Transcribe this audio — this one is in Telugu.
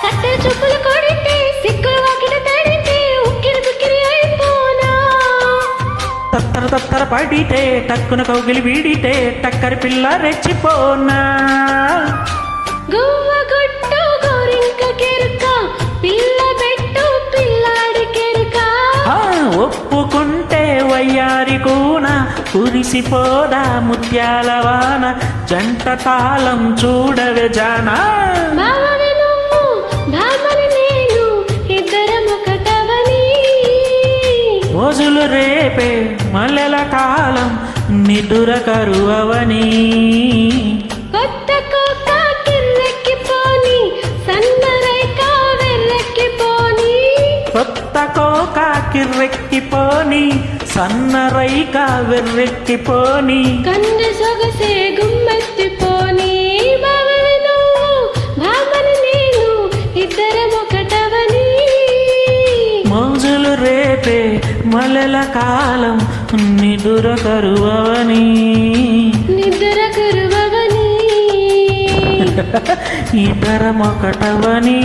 కట్టెల చూపులు కొడితే సిక్కులు వాకిట తడితే ఉక్కిరి బిక్కిరి అయిపోనా తత్తర తత్తర పడితే టక్కున కౌగిలి వీడితే టక్కరి పిల్ల రెచ్చిపోనా గువ్వ గుట్టు గోరింక కెరుక పిల్ల పెట్టు పిల్లాడి కెరుక ఒప్పుకుంటే వయ్యారి కూన కురిసిపోదా ముత్యాల వాన జంట తాళం చూడవే జానా బావని నువ్వు బావని నేను ఇద్దరం ఒకటవని రోజులు రేపే మల్లెల కాలం నిదుర కరువవని కొత్త కోక కిర్రెక్కిపోని సన్నరైక వెర్రెక్కిపోని కొత్త కోక కిర్రెక్కిపోని సన్నరైక వెర్రెక్కిపోని కన్ను సొగసే గుమ్మెత్తిపోని బావని నువ్వు బావని నేను ఇద్దరం ఒకటవని మోజులు రేపే మల్లెల కాలం నిదుర కరువవని నిద్ర కరువవని ఇద్దరమొకటవని